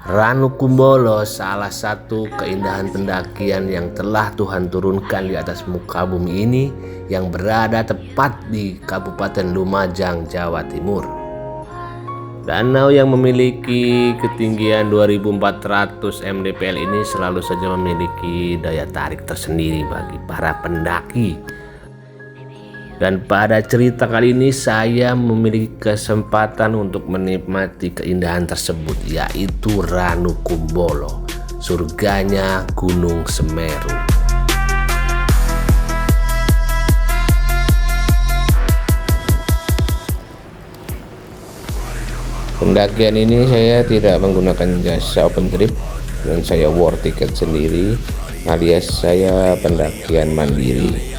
Ranukumbolo salah satu keindahan pendakian yang telah Tuhan turunkan di atas muka bumi ini, yang berada tepat di Kabupaten Lumajang, Jawa Timur. Danau yang memiliki ketinggian 2400 mdpl ini selalu saja memiliki daya tarik tersendiri bagi para pendaki. Dan pada cerita kali ini saya memiliki kesempatan untuk menikmati keindahan tersebut, yaitu Ranukumbolo, surganya Gunung Semeru. Pendakian ini saya tidak menggunakan jasa open trip dan saya war tiket sendiri, alias saya pendakian mandiri.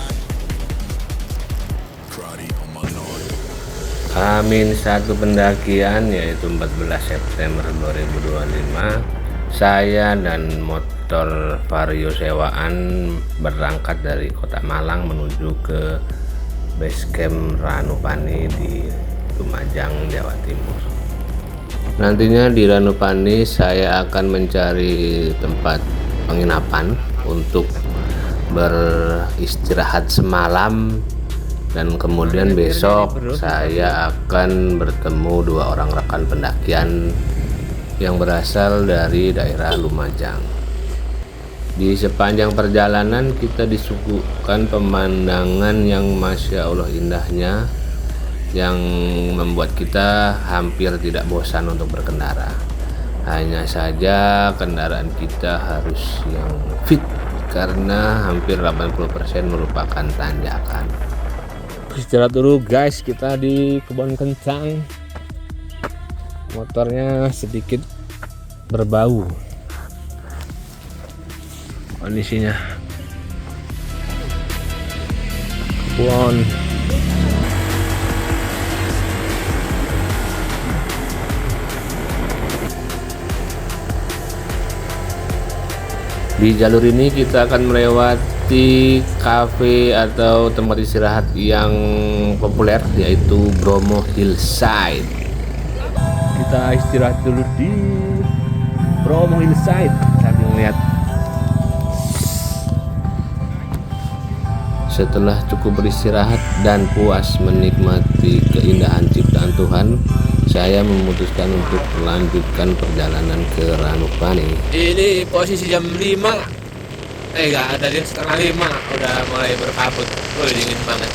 H-1 pendakian, yaitu 14 September 2025, saya dan motor Vario sewaan berangkat dari kota Malang menuju ke base camp Ranupani di Lumajang, Jawa Timur. Nantinya di Ranupani saya akan mencari tempat penginapan untuk beristirahat semalam, dan kemudian besok saya akan bertemu dua orang rekan pendakian yang berasal dari daerah Lumajang. Di sepanjang perjalanan kita disuguhkan pemandangan yang masya Allah indahnya, yang membuat kita hampir tidak bosan untuk berkendara. Hanya saja kendaraan kita harus yang fit karena hampir 80% merupakan tanjakan. Istirahat dulu guys, kita di kebun kencang. Motornya sedikit berbau kondisinya. Kebun di jalur ini kita akan melewati kafe atau tempat istirahat yang populer, yaitu Bromo Hillside. Kita istirahat dulu di Bromo Hillside sambil melihat. Setelah cukup beristirahat dan puas menikmati keindahan ciptaan Tuhan, saya memutuskan untuk melanjutkan perjalanan ke Ranupani. Ini posisi jam 5. Enggak ada, dia setengah 5 udah mulai berkabut. Dingin banget.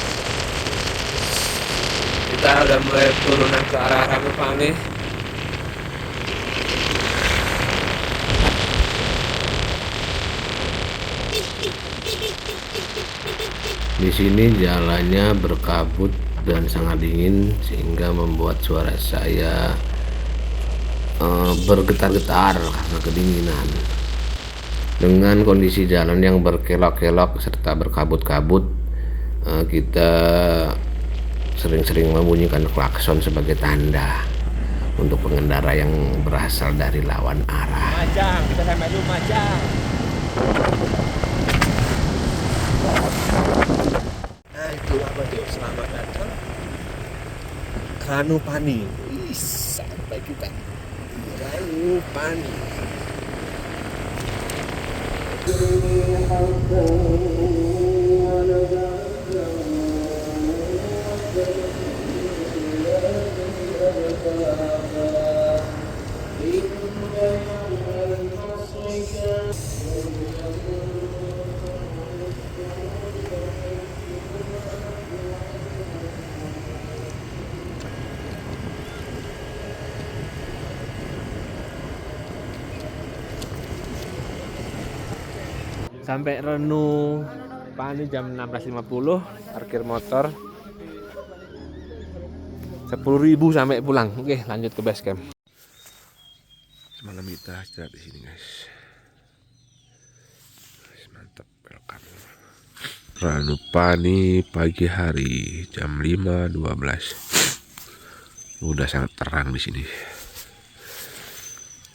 Kita udah mulai turunan ke arah Ranupani. Di sini jalannya berkabut dan sangat dingin sehingga membuat suara saya bergetar-getar karena kedinginan. Dengan kondisi jalan yang berkelok-kelok serta berkabut-kabut, kita sering-sering membunyikan klakson sebagai tanda untuk pengendara yang berasal dari lawan arah. Lumajang, kita sampai Lumajang. Nah itu apa tuh, selamat datang Ranupani. Sampai kita Ranupani. Sampai Ranupani jam 16.50, parkir motor 10.000 sampai pulang. Oke, lanjut ke base camp. Semalam kita istirahat di sini guys. Mantap, welcome. Ranupani pagi hari jam 5.12. Udah sangat terang di sini.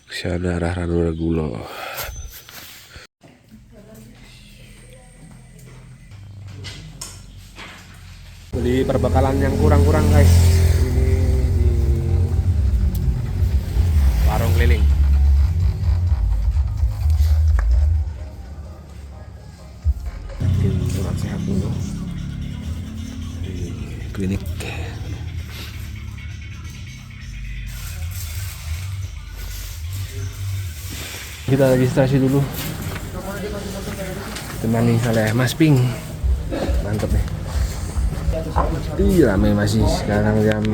Sana arah Ranukumbolo. Beli perbekalan yang kurang-kurang guys, ini di warung keliling. Kita registrasi dulu, temani oleh Mas Ping. Mantep nih. Ih, rame masih. Sekarang jam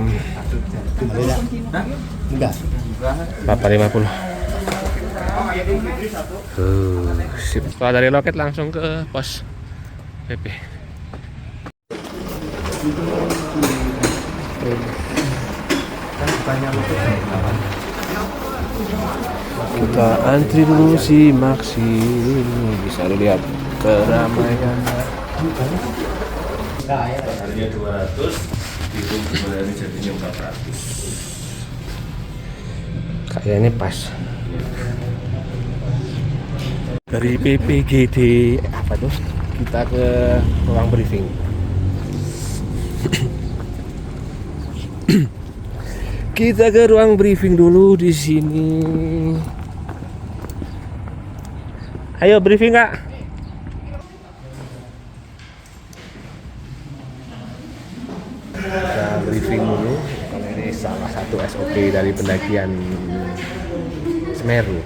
4.50. Sip. Setelah dari loket langsung ke pos PP. Kita antri dulu si Maxi. Bisa dilihat keramaian. Harganya 200, itu kemudian jadinya 400. Kayaknya pas. Dari PPGD apa tuh? Kita ke ruang briefing. Kita ke ruang briefing dulu di sini. Ayo briefing, Kak. Kita briefing dulu karena ini salah satu SOP dari pendakian Semeru.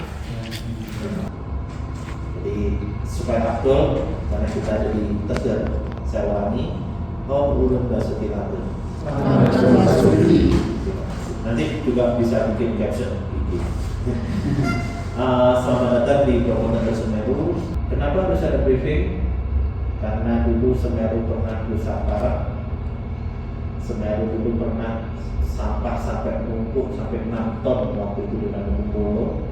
Jadi supaya afdol karena kita ada di tes dan saya ulangi ulun basuki latun. Nanti juga bisa bikin caption gitu. Selamat datang di Bromo Tengger Semeru. Kenapa harus ada briefing? Karena dulu Semeru pernah rusak parah. Semeru dulu pernah sampah sampai menumpuk sampai 6 ton waktu itu dengan Bungkulu.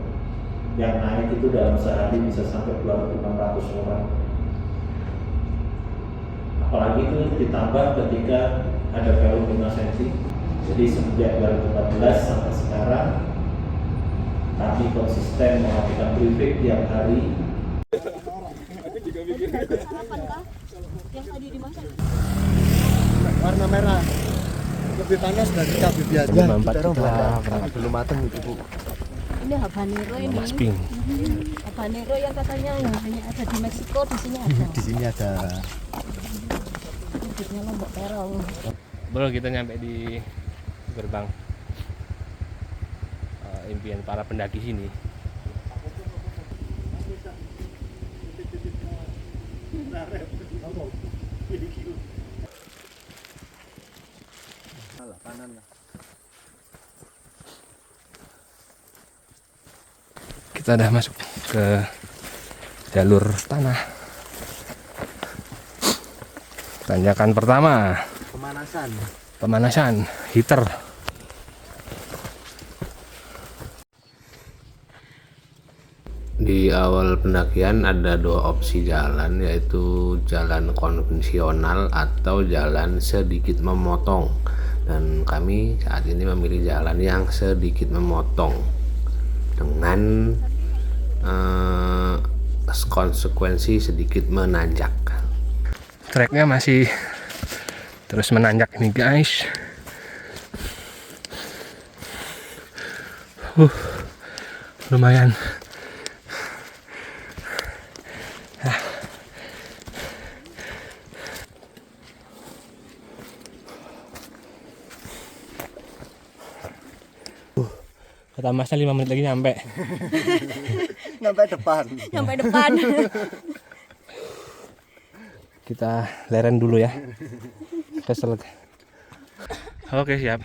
Yang naik itu dalam sehari bisa sampai 2.600 orang. Apalagi itu ditambah ketika ada peluru 5 cm. Jadi sejak 2014 sampai sekarang kami konsisten melakukan briefing tiap hari. Warna merah lebih panas dari cabai biasa. Belum matang itu, Bu. Ini habanero ini. Mas Ping. Habanero yang katanya hanya ada di Meksiko, di sini ada. Di sini ada. Hidupnya Lombok Terong. Baru kita nyampe di gerbang impian para pendaki sini. Kita udah masuk ke jalur tanah. Tanjakan pertama, pemanasan heater. Di awal pendakian ada dua opsi jalan, yaitu jalan konvensional atau jalan sedikit memotong, dan kami saat ini memilih jalan yang sedikit memotong dengan konsekuensi sedikit menanjak. Treknya masih terus menanjak ini, guys. Lumayan. Kata Masnya 5 menit lagi nyampe. Sampai depan. Sampai depan. Kita leren dulu ya. Kesel. Oke, siap.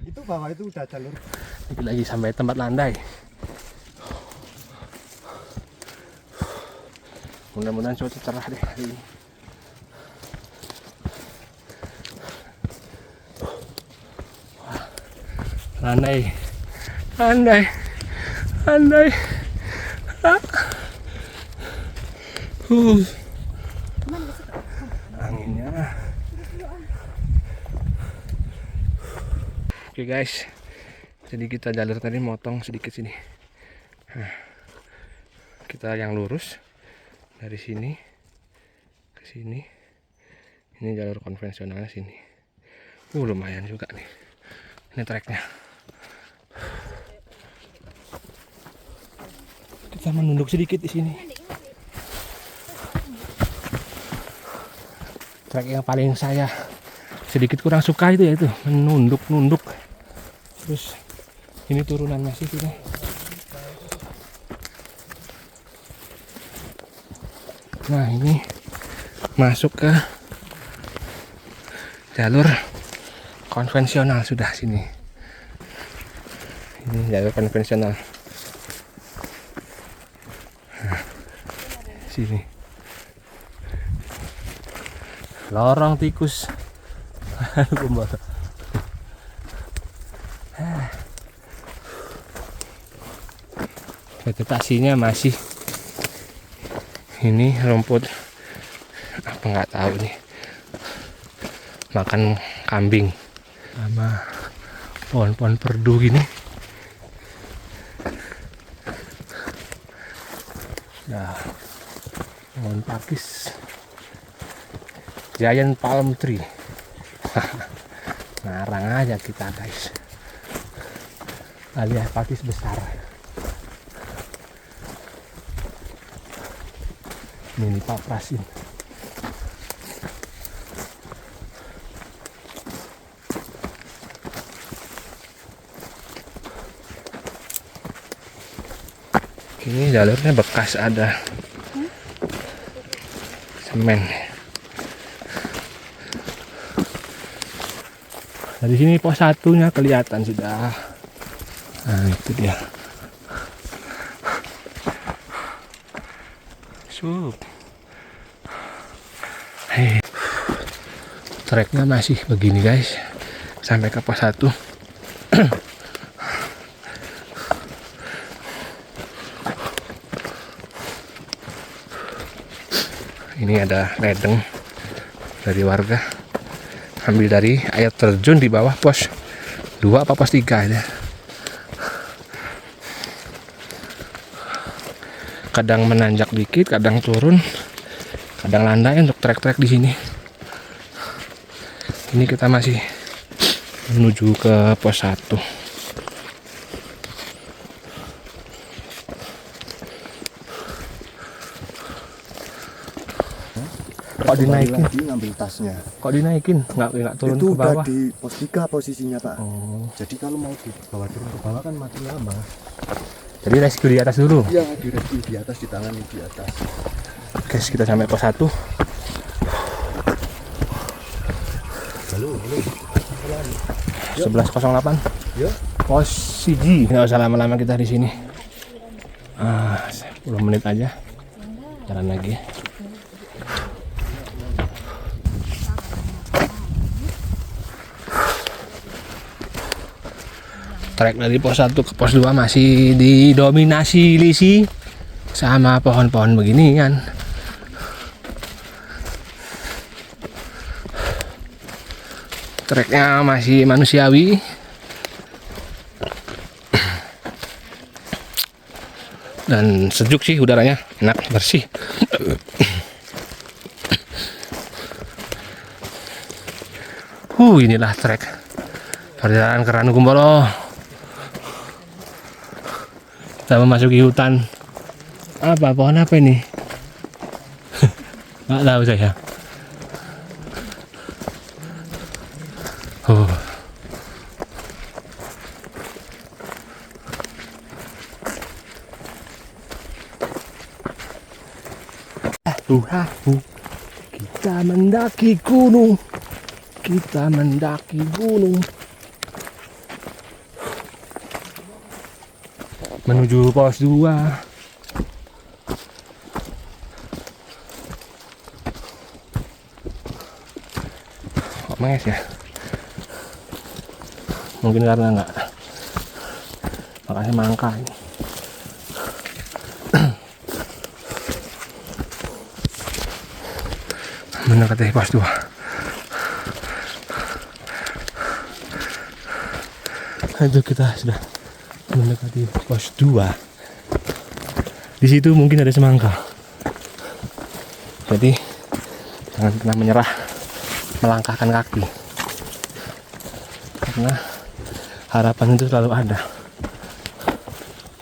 Itu bawah itu udah jalur. Lagi sampai tempat landai. Mudah-mudahan cuaca cerah deh hari ini. Landai. Anginnya. Oke guys, jadi kita jalur tadi motong sedikit sini. Kita yang lurus dari sini ke sini. Ini jalur konvensionalnya sini. Lumayan juga nih. Ini treknya. Kita menunduk sedikit di sini. Trek yang paling saya sedikit kurang suka itu ya itu menunduk-nunduk. Terus Ini turunan masih sudah. Nah ini masuk ke jalur konvensional sudah sini. Ini jalur konvensional. Nah, sini. Lorong tikus. Vegetasinya masih ini rumput apa nggak tahu nih, makan kambing sama pohon-pohon perdu gini. Nah, pohon pakis, giant palm tree. Ngarang aja kita guys, alias pakis besar. Ini paprasin. Ini jalurnya bekas ada semen. Dari sini pos 1-nya kelihatan sudah. Nah itu dia. Hei, treknya masih begini guys, sampai ke pos 1. Ini ada ledeng dari warga, ambil dari air terjun di bawah pos 2 apa pos 3 aja. Kadang menanjak dikit, kadang turun, kadang landai untuk trek-trek di sini. Ini kita masih menuju ke pos 1. Kok dinaikin? Lagi ngambil tasnya. Kok dinaikin? Nggak turun Itu ke bawah? udah di pos 3 posisinya Pak. Oh. Jadi kalau mau dibawa turun ke bawah kan makin lama. Jadi rescue di atas dulu. Iya, direksi di atas, ditangani di atas. Oke, kita sampai pos 1. Halo. 11.08. Ya. Pos CG. Nggak usah lama-lama kita di sini. 10 menit aja. Jalan lagi. Trek dari pos 1 ke pos 2 masih didominasi lisi sama pohon-pohon beginian. Treknya masih manusiawi. Dan sejuk sih udaranya, enak, bersih. Inilah trek perjalanan ke Ranukumbolo. Kita memasuki hutan. Apa pohon apa ini? Nggak tahu saya. Kita mendaki gunung. Kita mendaki gunung. Menuju pos 2. Kok menges ya? Mungkin karena enggak makanya mangka ini. Mendekati pos 2. Itu kita sudah mendekati pos 2. Di situ mungkin ada semangka. Jadi jangan pernah menyerah melangkahkan kaki. Karena harapan itu selalu ada.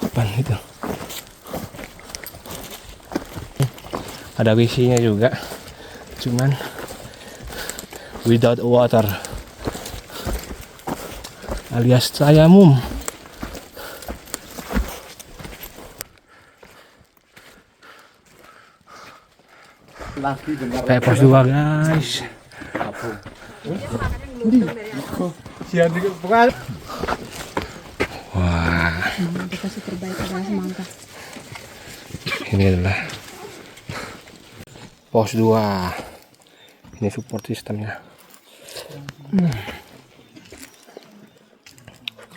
Kapan itu? Ada WC-nya juga. Cuman without water. Alias tayamum. Kayak pos 2 guys. Wah, Dikasih terbaik adalah semangka. ini adalah pos 2. Ini support sistemnya.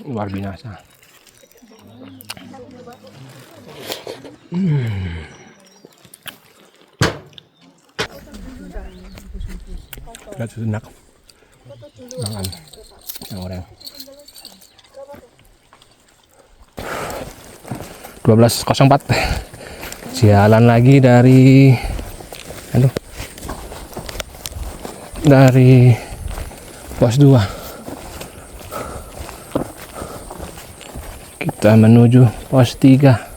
Luar biasa. Lihat sejenak makan yang orang 12.04 jalan lagi dari pos 2 kita menuju pos 3.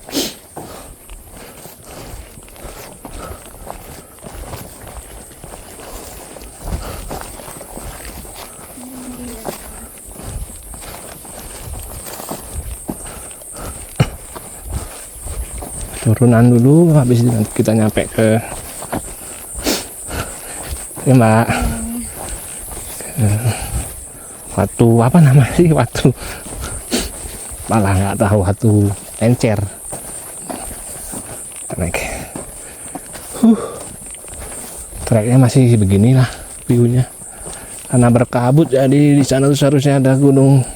Turunan dulu, habis itu nanti kita nyampe ke Mbak Watu apa nama sih, Watu malah nggak tahu, Watu Encer. Naik treknya masih beginilah viewnya karena berkabut, jadi di sana tuh seharusnya ada gunung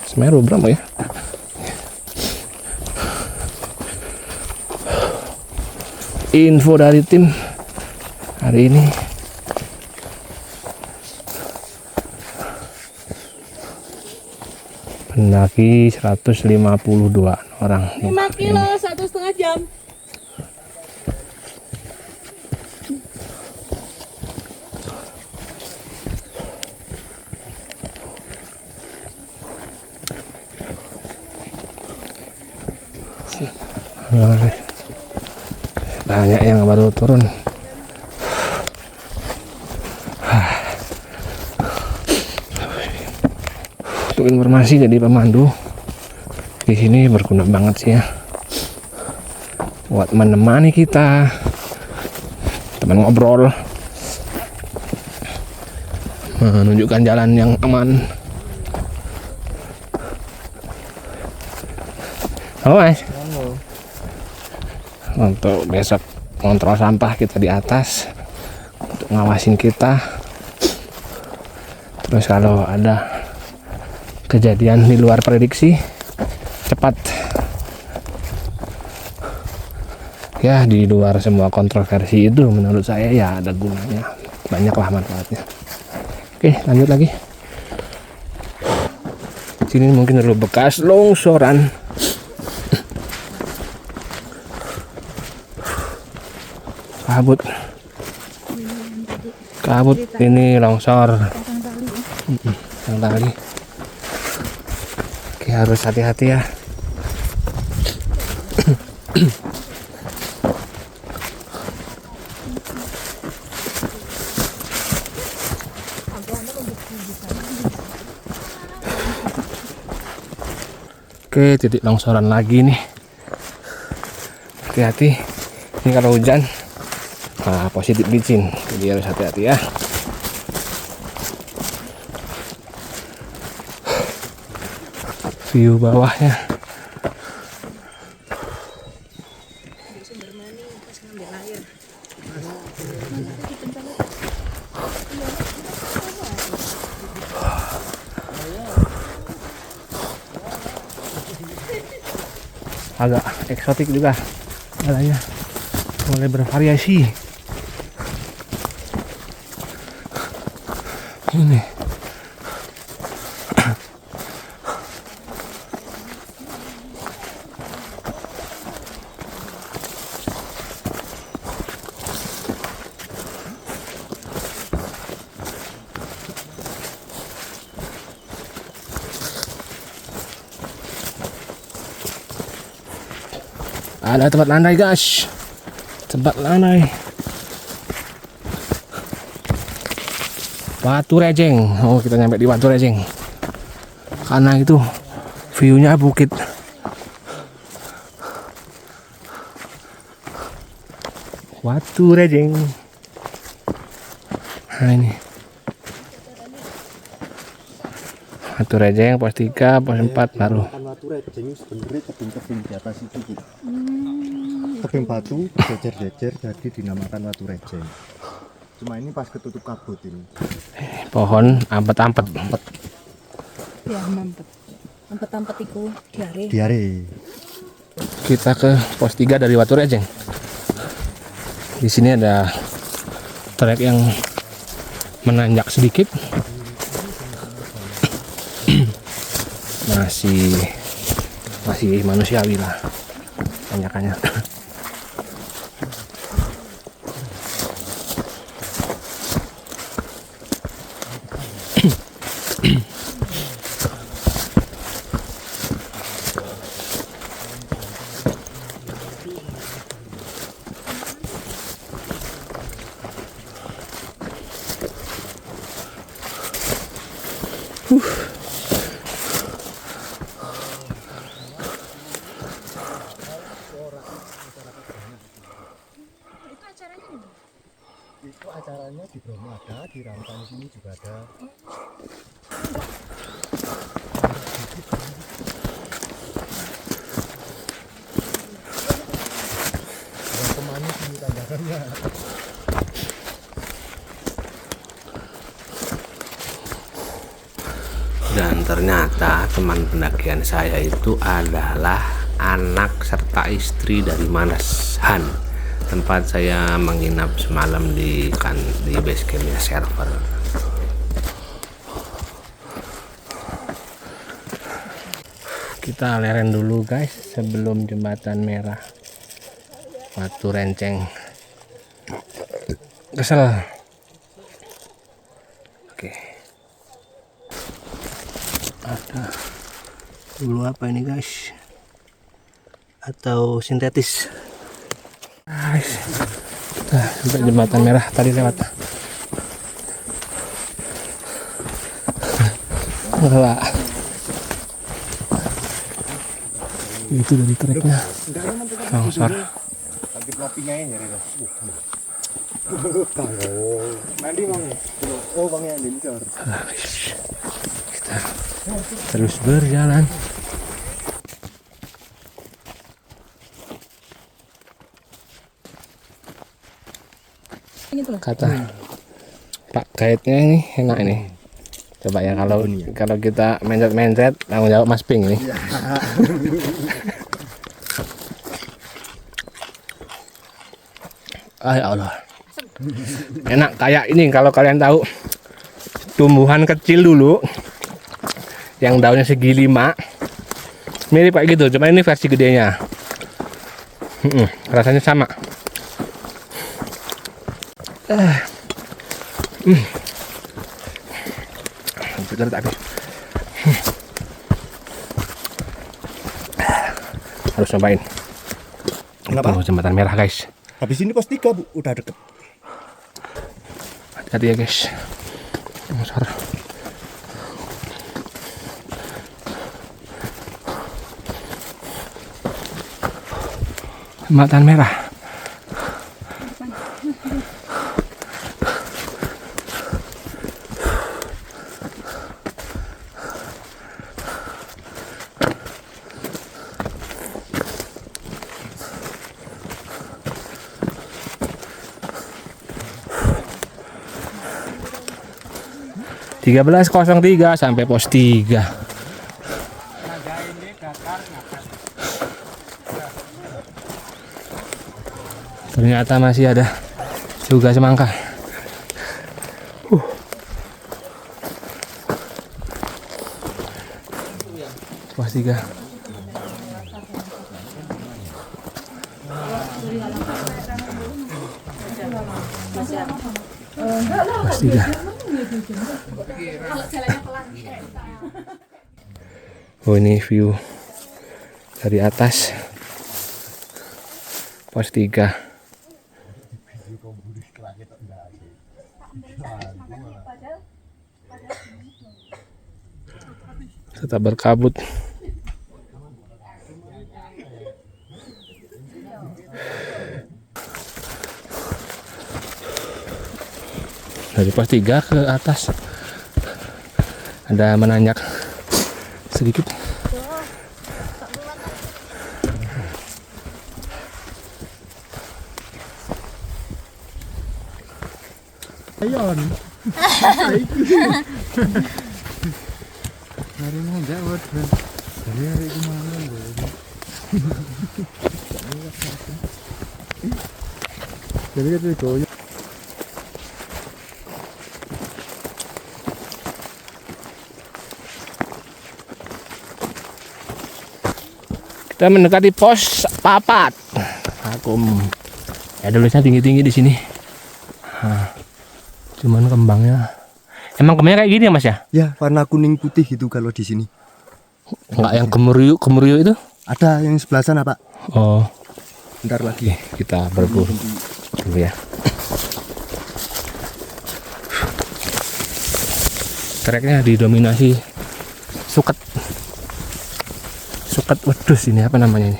Semeru Bromo ya. Info dari tim hari ini pendaki 152 orang. 5 kilo 1,5 jam. Banyak yang baru turun. Untuk informasi, jadi pemandu di sini berguna banget sih ya, buat menemani kita, teman ngobrol, menunjukkan jalan yang aman. Halo Mas. Untuk besok kontrol sampah kita di atas untuk ngawasin kita. Terus kalau ada kejadian di luar prediksi cepat ya, di luar semua kontroversi itu menurut saya ya ada gunanya, banyaklah manfaatnya. Oke, lanjut lagi. Sini mungkin dulu bekas longsoran. Kabut ini longsor yang tadi. Oke, harus hati-hati ya. Oke, titik longsoran lagi nih, hati-hati ini kalau hujan. Positif licin, jadi harus hati-hati ya. View bawahnya agak eksotik juga, jalannya mulai bervariasi. Ini ada tempat landai guys, tempat landai Watu Rejeng. Oh, kita nyampe di Watu Rejeng karena itu viewnya bukit. Watu Rejeng. Nah ini Watu Rejeng pos 3, pos 4 baru. Kan Watu Rejeng sebenarnya tebing-tebing di atas itu, Bu. Tebing batu berjejer-jejer jadi dinamakan Watu Rejeng. Cuma ini pas ketutup kabut ini. Pohon ampet-ampet. Ya, mampet. Mampet-mampet iku diare. Diare. Kita ke pos 3 dari Watu Rejeng. Di sini ada trek yang menanjak sedikit. masih manusiawi lah tanjakannya. Itu acaranya di Bromo ada, di Rantang sini juga ada. Yang pemanis ini tanjakannya. Dan ternyata teman pendakian saya itu adalah anak serta istri dari Manas Han, tempat saya menginap semalam di base campnya server. Kita leren dulu guys sebelum jembatan merah Watu Renceng. Kesel. Oke. Ada dulu apa ini guys? Atau sintetis? Guys, nah, sampai jembatan merah tadi lewat. Enggak. Itu dari treknya longsor. Nanti kopinya ya nyari loh. Mandi bang. Oh bang yang dincor. Kita terus berjalan. Kata Pak guide-nya ini enak ini. Coba ya kalau kita mencet tanggung jawab Mas Ping ini. Ya Allah. Enak kayak ini kalau kalian tahu tumbuhan kecil dulu yang daunnya segi 5. Mirip kayak gitu, cuma ini versi gedenya. Rasanya sama. Betul tapi harus cobain. Kenapa? Itu jembatan merah guys. Habis ini pos 3 Bu, udah deket. Hati-hati ya guys. Longsor. Jembatan merah. Tiga 13.03 sampai pos 3. Ternyata masih ada juga semangka. Pos 3. Pos 3. Oh ini view dari atas pos 3. Tetap berkabut. Dari pos 3 ke atas ada menanjak sedikit. Ayon. Hari mau jawab. Hari kemana lho? Jadi itu goyang. Kita mendekati pos 4. Aku ya tulisnya tinggi-tinggi di sini. Cuman kembangnya, emang kembangnya kayak gini ya Mas ya? Ya, warna kuning putih itu kalau di sini. Enggak yang kemeriu itu? Ada yang sebelah sana, Pak. Oh, Bentar lagi. kita berburu dulu ya. Treknya didominasi suket. Suket wedus ini apa namanya ini?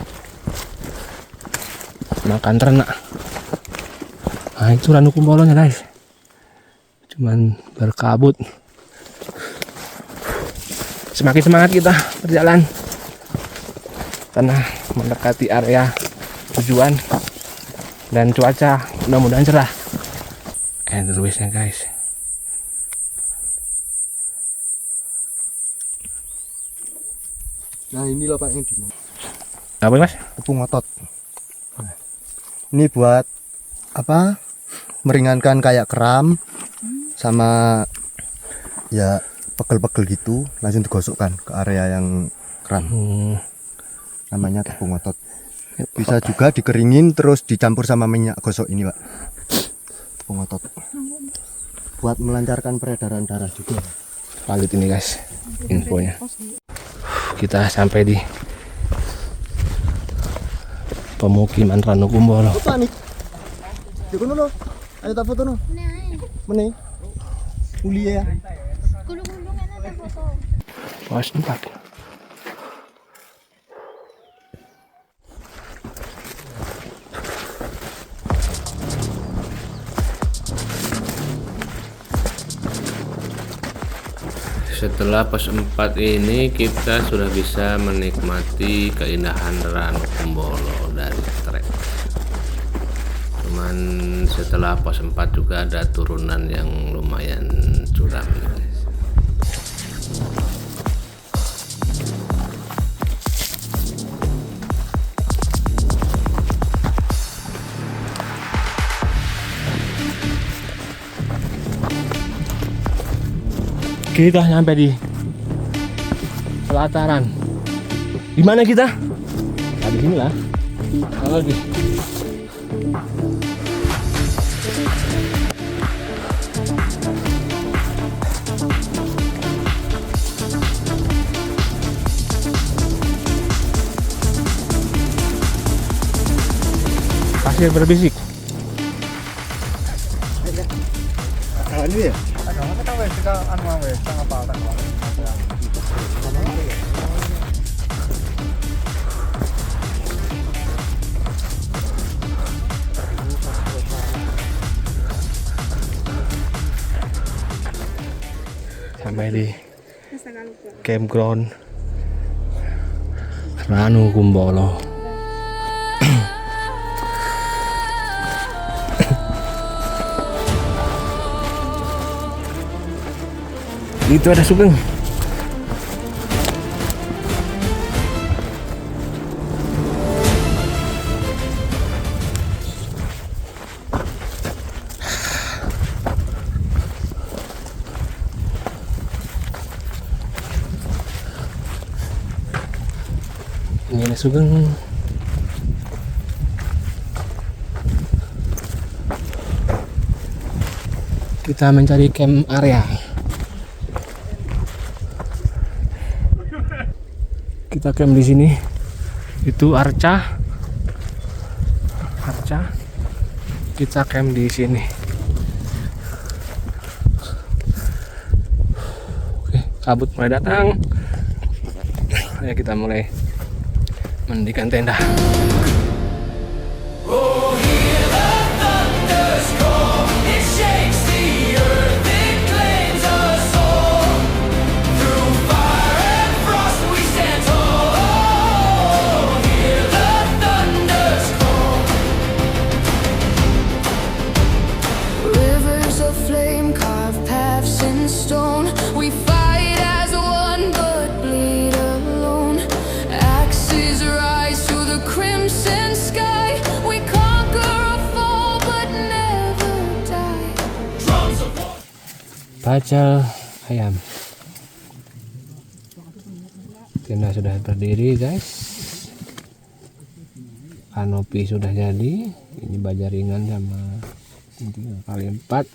Makan ternak. Nah itu Ranu Kumbolonya guys. Cuman berkabut. Semakin semangat kita berjalan karena mendekati area tujuan dan cuaca mudah-mudahan cerah. Terusnya guys. Nah, inilah Pak yang di Apa Mas? tepung otot. Nah, ini buat apa? Meringankan kayak kram sama ya pegel-pegel gitu, langsung digosokkan ke area yang kram. Namanya tepung otot. Bisa juga dikeringin terus dicampur sama minyak gosok ini, Pak. Tepung otot. Buat melancarkan peredaran darah juga. Valid ini guys infonya. Kita sampai di pemukiman Ranu Kumbolo. Apa nih? Di kono no. Ayo tak foto no. Mene. Uli ya. Gulung-gulungan ada foto. Pos 4. Setelah pos 4 ini kita sudah bisa menikmati keindahan Ranu Kumbolo dari trek. Cuman setelah pos 4 juga ada turunan yang lumayan curam guys. Kita sampai di pelataran. Di mana kita? Nah, di sini lah. Lagi. Pasir berbisik. Nah, ini ya. Sampai di campground Ranu Kumbolo. Itu ada Sugeng. Ini ada Sugeng. Kita mencari camp area. Kita camp di sini. Itu Arca. Kita camp di sini. Oke, kabut mulai datang. Ayo kita mulai mendirikan tenda. Oh, hear the thunders call, it shakes the earth. Pacel ayam. Tenda sudah berdiri guys. Kanopi sudah jadi. Ini baja ringan sama 3x4.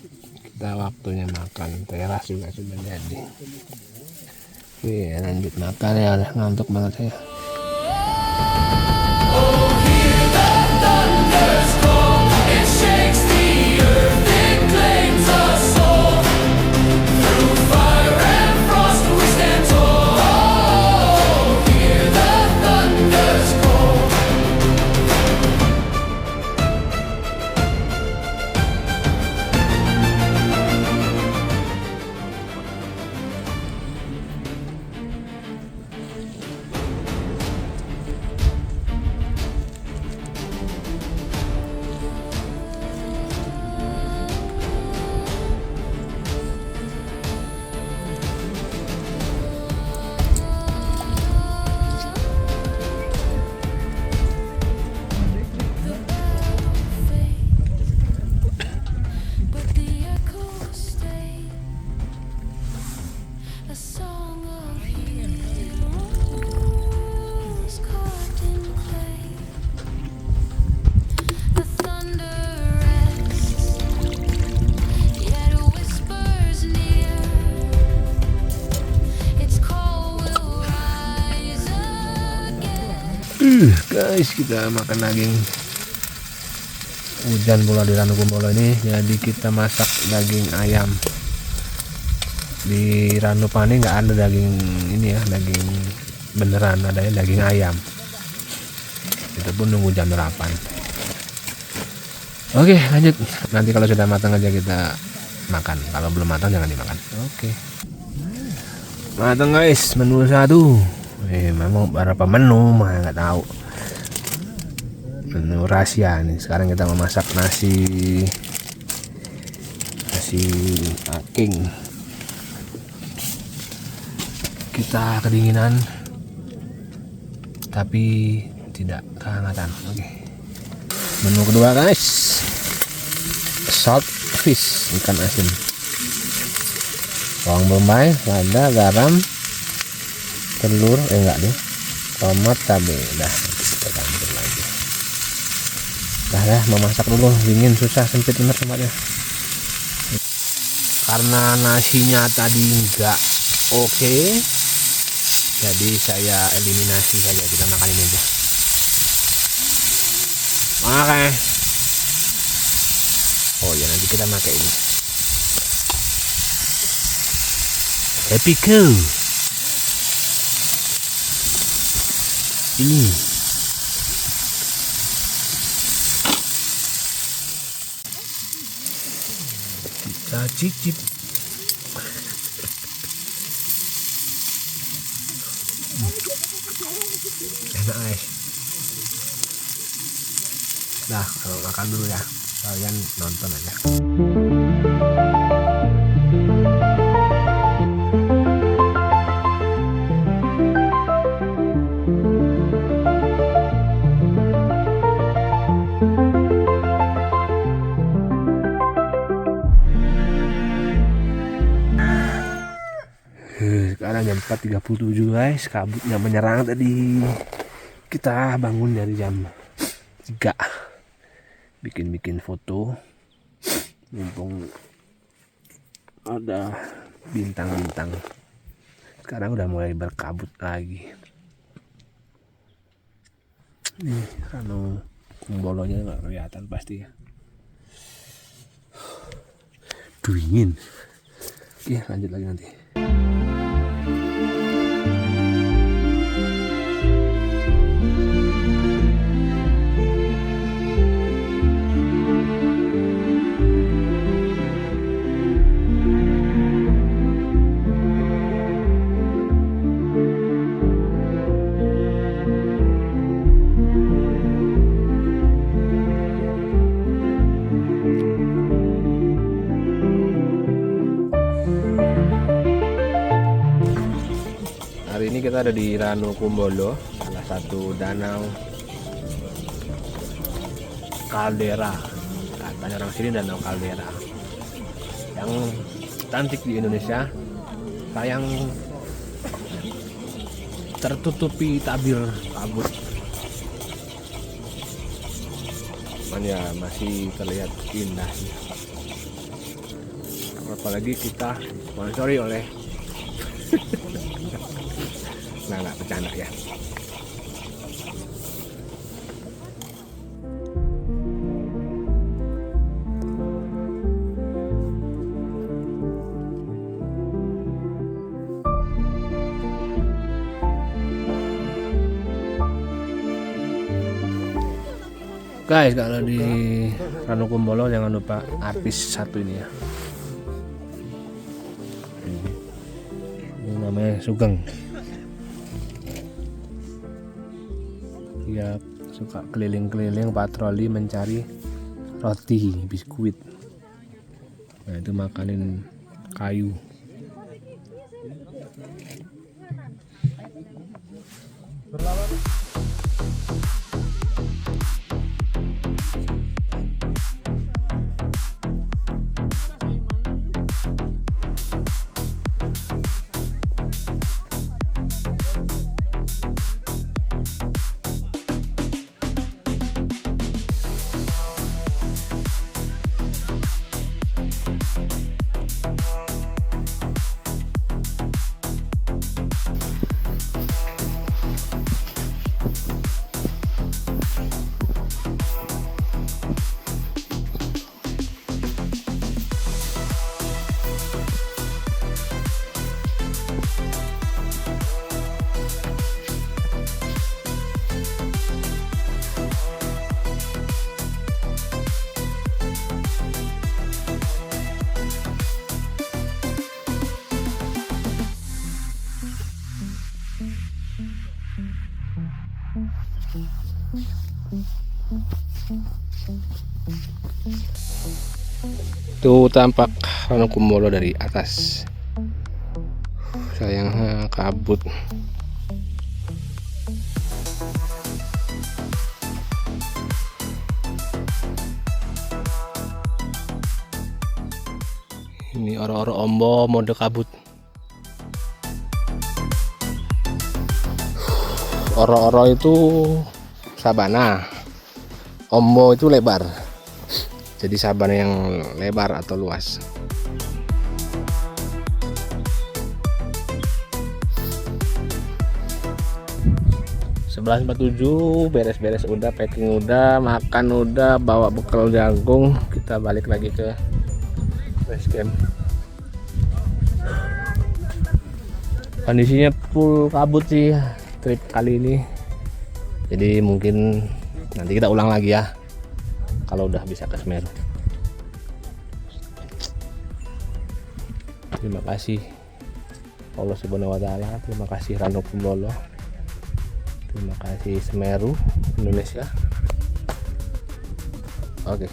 Kita waktunya makan. Teras juga sudah jadi. Oke, lanjut makan ya. Udah ngantuk banget saya. Guys, kita makan daging. Hujan pula di Ranu Kumbolo ini, jadi kita masak daging ayam. Di Ranu Pani nggak ada daging ini ya, daging beneran, adanya daging ayam. Itu pun nunggu jam 8. Oke, lanjut. Nanti kalau sudah matang aja kita makan. Kalau belum matang jangan dimakan. Oke. Matang guys, menu 1. Memang berapa menu mah nggak tahu. Menu rahasia nih. Sekarang kita memasak nasi aking. Kita kedinginan tapi tidak kehangatan. Oke. Menu kedua guys, salt fish, ikan asin, bawang bombay, lada, garam, telur, enggak deh, tomat, cabai. Dah, kita campur lagi. Dah, memasak dulu, dingin susah, sempit bener tempatnya. Karena nasinya tadi enggak oke, jadi saya eliminasi saja, kita makan ini aja. Oke. Oh ya, nanti kita pakai ini. Happy cow. Ini. Kita cicip. Enak guys. Nah, kalau makan dulu ya, kalian nonton aja. Sekarang jam 4.37 guys, kabutnya menyerang tadi. Kita bangun dari jam 3. Bikin foto, mumpung ada bintang-bintang. Sekarang udah mulai berkabut lagi. Nih, Ranu Kumbolonya nggak kelihatan pasti ya. Dingin. Oke, lanjut lagi nanti. Hari ini kita ada di Ranu Kumbolo, salah satu danau kaldera. Katanya orang sini danau kaldera. Yang cantik di Indonesia. Sayang tertutupi tabir kabut. Cuman ya masih terlihat indah sih. Apalagi kita sponsori oleh nah bercanda ya. Guys, kalau di Ranukumbolo jangan lupa artis satu ini ya. Ini namanya Sugeng. Dia suka keliling-keliling patroli mencari roti, biskuit. Nah, itu makanin kayu. Itu tampak Ranukumbolo dari atas. Sayang kabut. Ini oro-oro ombo mode kabut. Oro-oro itu sabana, ombo itu lebar. Jadi sabana yang lebar atau luas. Sebelas 47 beres-beres udah, packing udah, makan udah, bawa bekal jagung. Kita balik lagi ke base camp. Kondisinya full kabut sih trip kali ini. Jadi mungkin nanti kita ulang lagi ya kalau udah bisa ke Semeru. Terima kasih Allah Subhanahu wa Ta'ala, terima kasih Ranukumbolo, terima kasih Semeru Indonesia. Oke.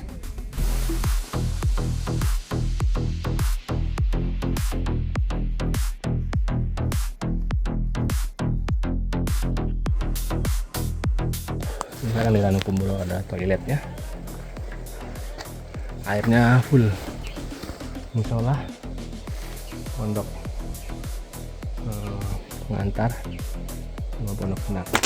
Sekarang di Ranukumbolo ada toiletnya. Airnya full. Musola, pondok pengantar, sama pondok penata.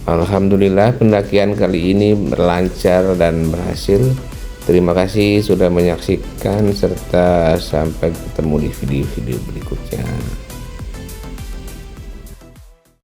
Alhamdulillah pendakian kali ini berlancar dan berhasil. Terima kasih sudah menyaksikan serta sampai ketemu di video-video berikutnya.